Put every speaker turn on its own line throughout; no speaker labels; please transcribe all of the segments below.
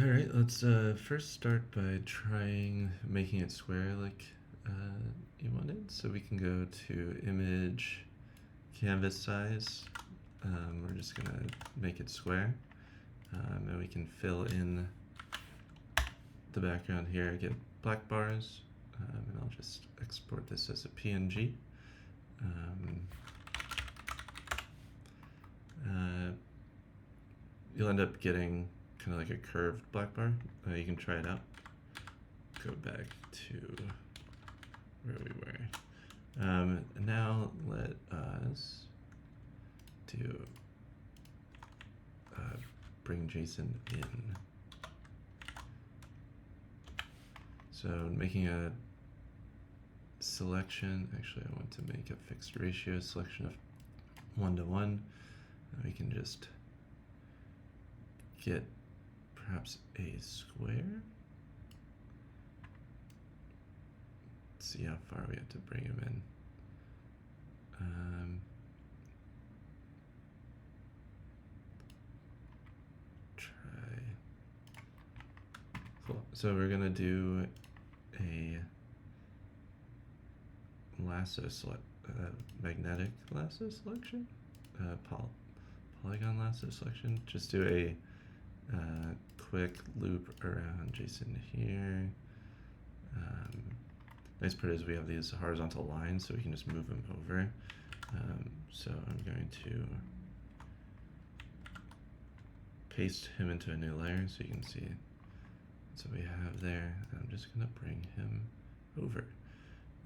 All right, let's first start by trying making it square like you wanted. So we can go to image, canvas size. We're just gonna make it square, and we can fill in the background here. Get black bars, and I'll just export this as a PNG. You'll end up getting kind of like a curved black bar. You can try it out. Go back to where we were. Now let us do bring Jason in. So making a selection, actually I want to make a fixed ratio selection of 1:1. We can just get perhaps a square. Let's see how far we have to bring him in. Try. Cool. So we're gonna do a lasso select, magnetic lasso selection, polygon lasso selection. Just do a quick loop around Jason here. Nice part is we have these horizontal lines, so we can just move them over. So I'm going to paste him into a new layer so you can see what we have there. I'm just going to bring him over.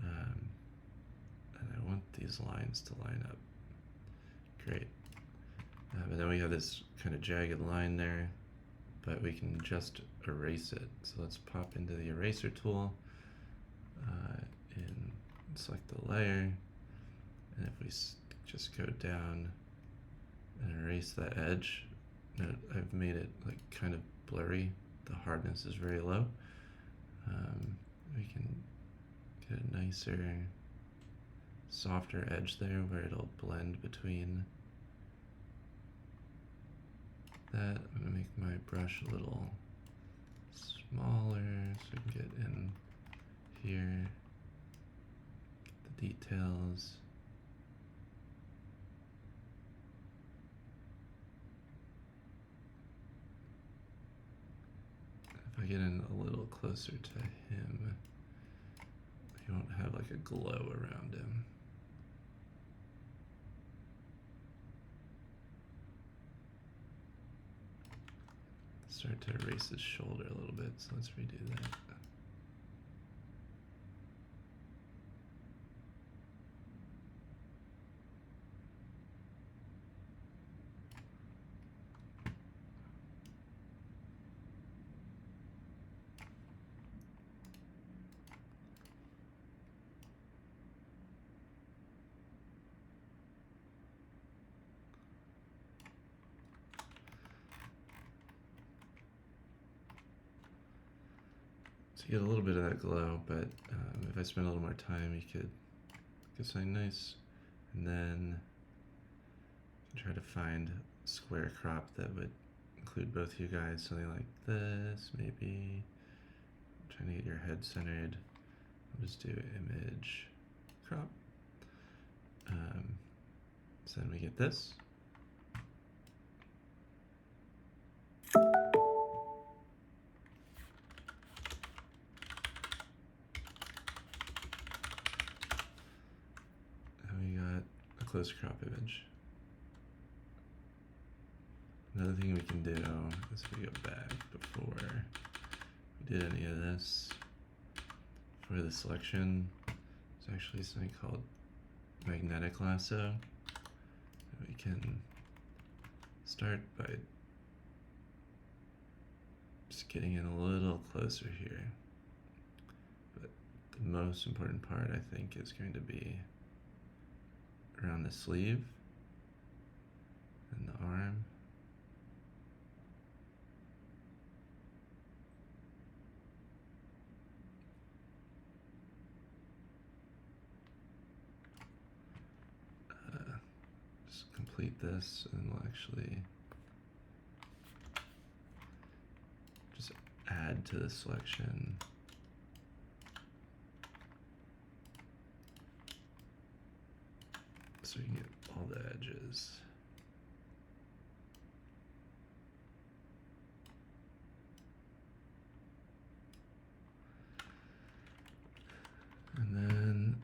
And I want these lines to line up. Great. And then we have this kind of jagged line there, but we can just erase it. So let's pop into the eraser tool and select the layer. And if we just go down and erase that edge, note I've made it like kind of blurry. The hardness is very low. We can get a nicer, softer edge there where it'll blend between that. I'm gonna make my brush a little smaller so I can get in here, get the details. If I get in a little closer to him, he won't have like a glow around him. Start to erase his shoulder a little bit, so let's redo that. So you get a little bit of that glow, but if I spend a little more time, you could get something nice. And then you can try to find a square crop that would include both you guys, something like this, maybe. I'm trying to get your head centered. I'll just do image crop. So then we get this. Close crop image. Another thing we can do is if we go back before we did any of this, for the selection, there's actually something called magnetic lasso. We can start by just getting in a little closer here. But the most important part, I think, is going to be around the sleeve and the arm. Just complete this and we'll actually just add to the selection. So you can get all the edges. And then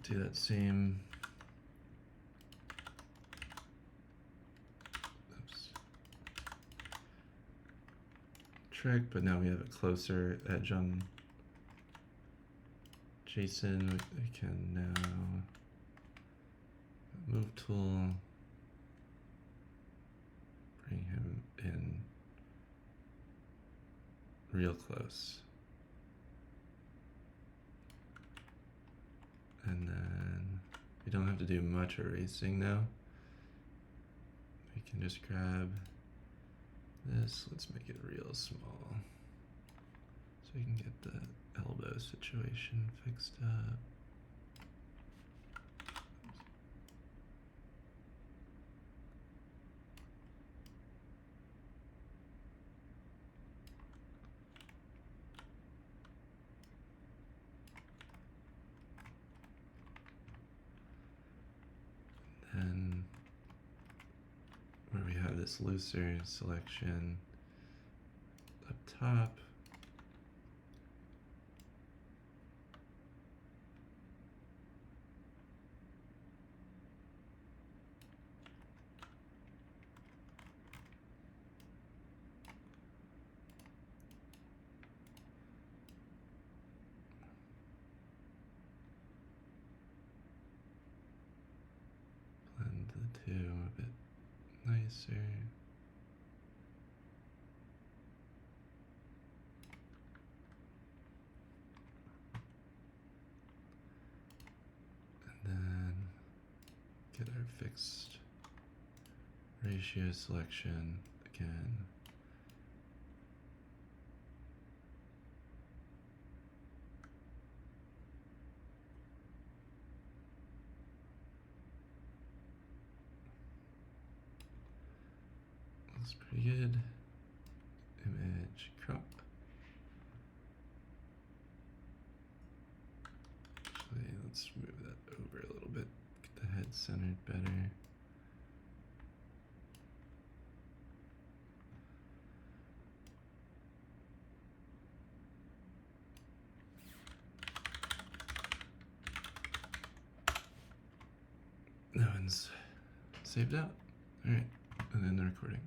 do that same. Trick, but now we have a closer edge on Jason. We can now move tool, bring him in real close. And then we don't have to do much erasing now. We can just grab this, let's make it real small so we can get the elbow situation fixed up. Then where we have this looser selection up top, blend the two a bit nicer. And then get our fixed ratio selection again. Looks pretty good. Image crop. Actually, let's move that over a little bit. Get the head centered better. That one's saved out. All right, and then the recording.